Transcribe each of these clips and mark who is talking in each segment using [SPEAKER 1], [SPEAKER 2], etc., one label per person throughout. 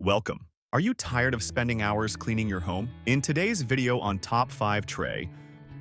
[SPEAKER 1] Welcome. Are you tired of spending hours cleaning your home? In today's video on Top 5 Tray,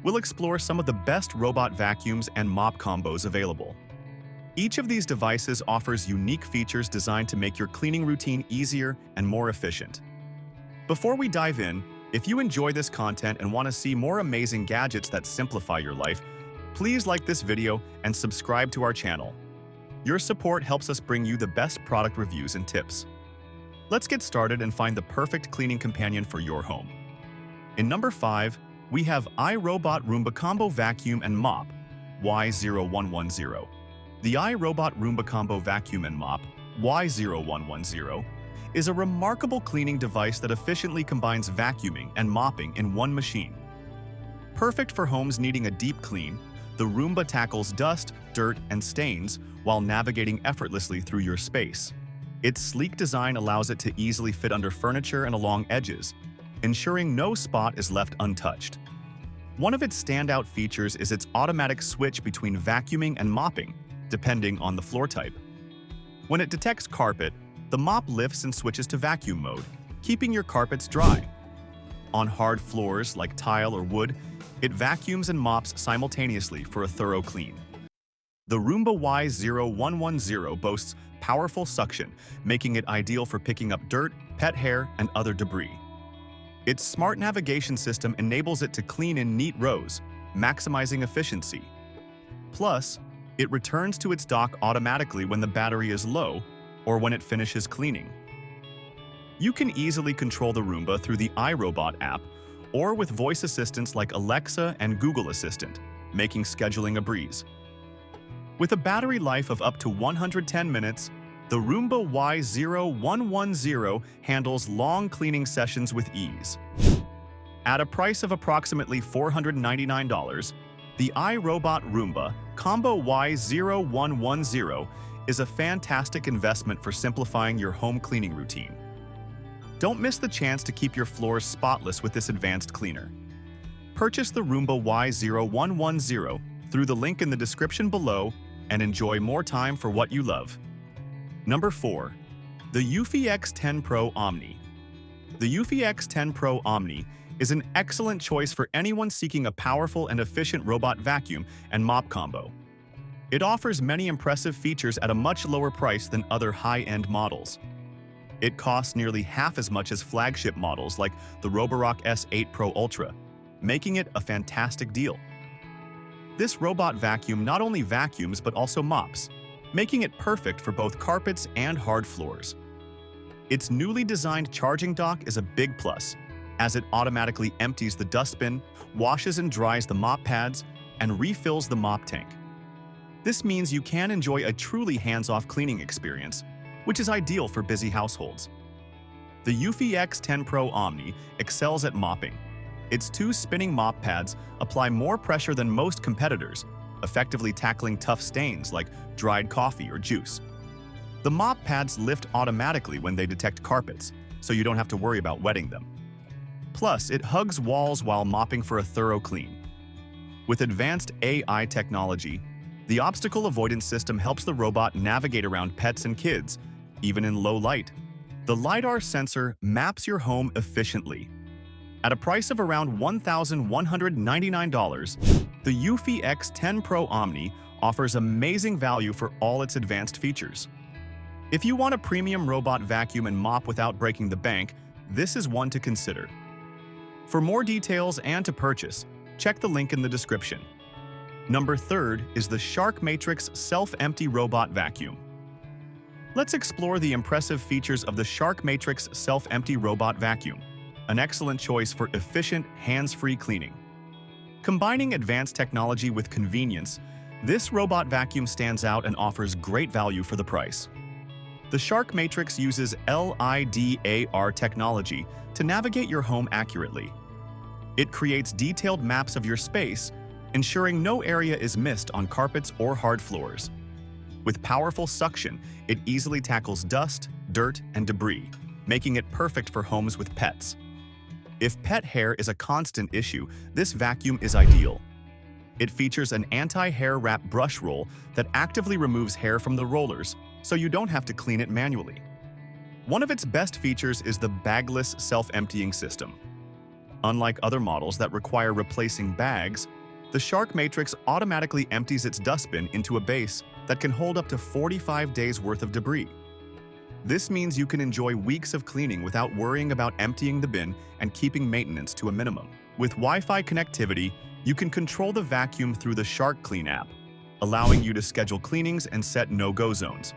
[SPEAKER 1] we'll explore some of the best robot vacuums and mop combos available. Each of these devices offers unique features designed to make your cleaning routine easier and more efficient. Before we dive in, if you enjoy this content and want to see more amazing gadgets that simplify your life, please like this video and subscribe to our channel. Your support helps us bring you the best product reviews and tips. Let's get started and find the perfect cleaning companion for your home. In number 5, we have iRobot Roomba Combo Vacuum and Mop Y0110. The iRobot Roomba Combo Vacuum and Mop Y0110 is a remarkable cleaning device that efficiently combines vacuuming and mopping in one machine. Perfect for homes needing a deep clean, the Roomba tackles dust, dirt, and stains while navigating effortlessly through your space. Its sleek design allows it to easily fit under furniture and along edges, ensuring no spot is left untouched. One of its standout features is its automatic switch between vacuuming and mopping, depending on the floor type. When it detects carpet, the mop lifts and switches to vacuum mode, keeping your carpets dry. On hard floors like tile or wood, it vacuums and mops simultaneously for a thorough clean. The Roomba Y0110 boasts powerful suction, making it ideal for picking up dirt, pet hair, and other debris. Its smart navigation system enables it to clean in neat rows, maximizing efficiency. Plus, it returns to its dock automatically when the battery is low or when it finishes cleaning. You can easily control the Roomba through the iRobot app or with voice assistants like Alexa and Google Assistant, making scheduling a breeze. With a battery life of up to 110 minutes, the Roomba Y0110 handles long cleaning sessions with ease. At a price of approximately $499, the iRobot Roomba Combo Y0110 is a fantastic investment for simplifying your home cleaning routine. Don't miss the chance to keep your floors spotless with this advanced cleaner. Purchase the Roomba Y0110 through the link in the description below and enjoy more time for what you love. Number 4. The Eufy X10 Pro Omni. The Eufy X10 Pro Omni is an excellent choice for anyone seeking a powerful and efficient robot vacuum and mop combo. It offers many impressive features at a much lower price than other high-end models. It costs nearly half as much as flagship models like the Roborock S8 Pro Ultra, making it a fantastic deal. This robot vacuum not only vacuums but also mops, making it perfect for both carpets and hard floors. Its newly designed charging dock is a big plus, as it automatically empties the dustbin, washes and dries the mop pads, and refills the mop tank. This means you can enjoy a truly hands-off cleaning experience, which is ideal for busy households. The Eufy X10 Pro Omni excels at mopping. Its two spinning mop pads apply more pressure than most competitors, effectively tackling tough stains like dried coffee or juice. The mop pads lift automatically when they detect carpets, so you don't have to worry about wetting them. Plus, it hugs walls while mopping for a thorough clean. With advanced AI technology, the obstacle avoidance system helps the robot navigate around pets and kids, even in low light. The LiDAR sensor maps your home efficiently. At a price of around $1,199, the Eufy X10 Pro Omni offers amazing value for all its advanced features. If you want a premium robot vacuum and mop without breaking the bank, this is one to consider. For more details and to purchase, check the link in the description. Number 3 is the Shark Matrix Self-Empty Robot Vacuum. Let's explore the impressive features of the Shark Matrix Self-Empty Robot Vacuum, an excellent choice for efficient, hands-free cleaning. Combining advanced technology with convenience, this robot vacuum stands out and offers great value for the price. The Shark Matrix uses LiDAR technology to navigate your home accurately. It creates detailed maps of your space, ensuring no area is missed on carpets or hard floors. With powerful suction, it easily tackles dust, dirt, and debris, making it perfect for homes with pets. If pet hair is a constant issue, this vacuum is ideal. It features an anti-hair wrap brush roll that actively removes hair from the rollers, so you don't have to clean it manually. One of its best features is the bagless self-emptying system. Unlike other models that require replacing bags, the Shark Matrix automatically empties its dustbin into a base that can hold up to 45 days worth of debris. This means you can enjoy weeks of cleaning without worrying about emptying the bin and keeping maintenance to a minimum. With Wi-Fi connectivity, you can control the vacuum through the Shark Clean app, allowing you to schedule cleanings and set no-go zones.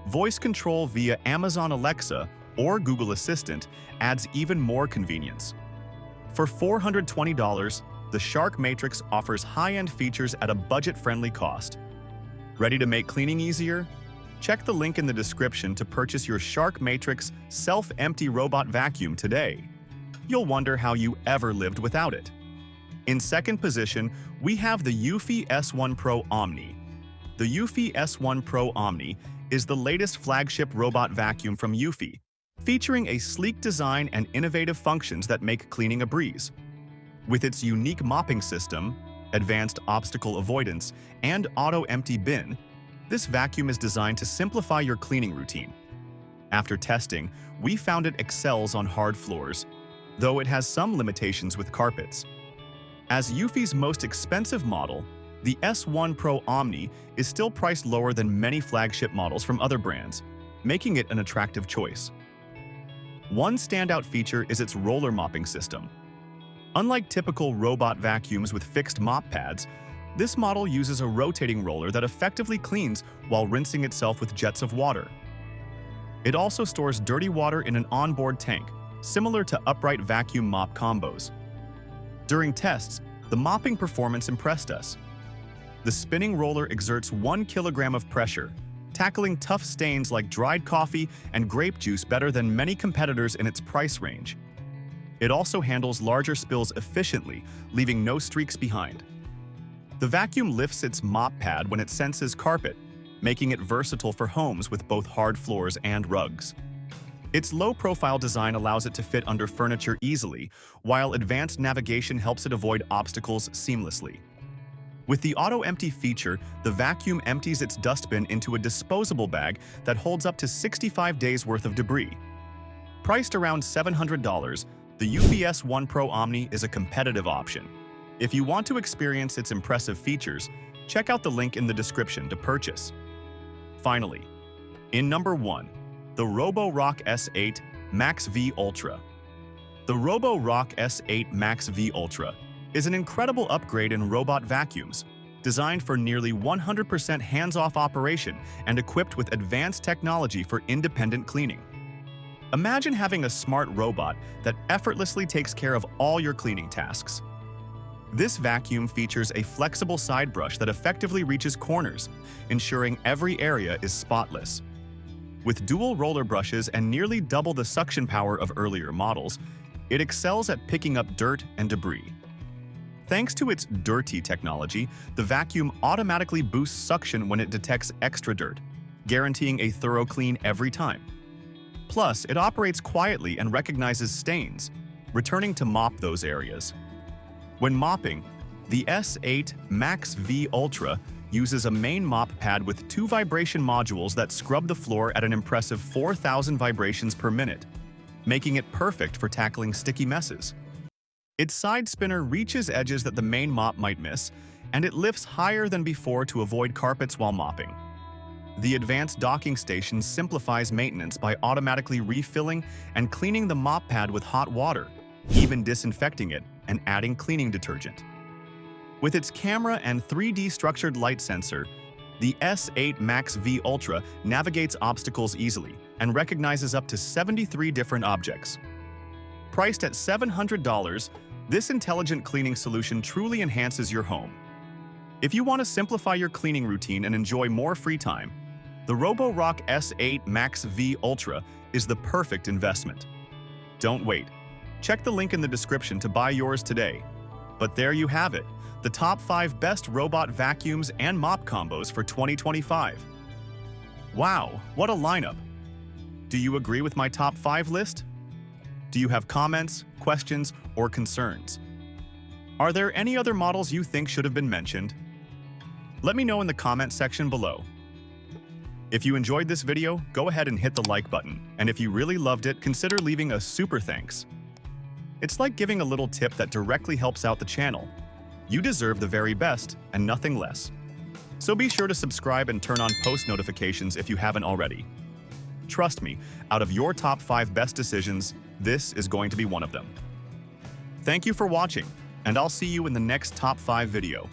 [SPEAKER 1] Voice control via Amazon Alexa or Google Assistant adds even more convenience. For $420, the Shark Matrix offers high-end features at a budget-friendly cost. Ready to make cleaning easier? Check the link in the description to purchase your Shark Matrix self-empty robot vacuum today. You'll wonder how you ever lived without it. In second position, we have the Eufy S1 Pro Omni. The Eufy S1 Pro Omni is the latest flagship robot vacuum from Eufy, featuring a sleek design and innovative functions that make cleaning a breeze. With its unique mopping system, advanced obstacle avoidance, and auto-empty bin, this vacuum is designed to simplify your cleaning routine. After testing, we found it excels on hard floors, though it has some limitations with carpets. As Eufy's most expensive model, the S1 Pro Omni is still priced lower than many flagship models from other brands, making it an attractive choice. One standout feature is its roller mopping system. Unlike typical robot vacuums with fixed mop pads, this model uses a rotating roller that effectively cleans while rinsing itself with jets of water. It also stores dirty water in an onboard tank, similar to upright vacuum mop combos. During tests, the mopping performance impressed us. The spinning roller exerts 1 kilogram of pressure, tackling tough stains like dried coffee and grape juice better than many competitors in its price range. It also handles larger spills efficiently, leaving no streaks behind. The vacuum lifts its mop pad when it senses carpet, making it versatile for homes with both hard floors and rugs. Its low-profile design allows it to fit under furniture easily, while advanced navigation helps it avoid obstacles seamlessly. With the auto-empty feature, the vacuum empties its dustbin into a disposable bag that holds up to 65 days worth of debris. Priced around $700, the Eufy S1 Pro Omni is a competitive option. If you want to experience its impressive features, check out the link in the description to purchase. Finally, in number 1, the roborock S8 MaxV Ultra. The roborock S8 MaxV Ultra is an incredible upgrade in robot vacuums, designed for nearly 100% hands-off operation and equipped with advanced technology for independent cleaning. Imagine having a smart robot that effortlessly takes care of all your cleaning tasks. This vacuum features a flexible side brush that effectively reaches corners, ensuring every area is spotless. With dual roller brushes and nearly double the suction power of earlier models, it excels at picking up dirt and debris. Thanks to its Dirty technology, the vacuum automatically boosts suction when it detects extra dirt, guaranteeing a thorough clean every time. Plus, it operates quietly and recognizes stains, returning to mop those areas. When mopping, the S8 MaxV Ultra uses a main mop pad with 2 vibration modules that scrub the floor at an impressive 4,000 vibrations per minute, making it perfect for tackling sticky messes. Its side spinner reaches edges that the main mop might miss, and it lifts higher than before to avoid carpets while mopping. The advanced docking station simplifies maintenance by automatically refilling and cleaning the mop pad with hot water, even disinfecting it and adding cleaning detergent. With its camera and 3D structured light sensor, the S8 MaxV Ultra navigates obstacles easily and recognizes up to 73 different objects. Priced at $700, this intelligent cleaning solution truly enhances your home. If you want to simplify your cleaning routine and enjoy more free time, the roborock S8 MaxV Ultra is the perfect investment. Don't wait. Check the link in the description to buy yours today. But there you have it, the top 5 best robot vacuums and mop combos for 2025. Wow, what a lineup! Do you agree with my top 5 list? Do you have comments, questions, or concerns? Are there any other models you think should have been mentioned? Let me know in the comment section below. If you enjoyed this video, go ahead and hit the like button. And if you really loved it, consider leaving a super thanks. It's like giving a little tip that directly helps out the channel. You deserve the very best and nothing less. So be sure to subscribe and turn on post notifications if you haven't already. Trust me, out of your top 5 best decisions, this is going to be one of them. Thank you for watching, and I'll see you in the next top 5 video.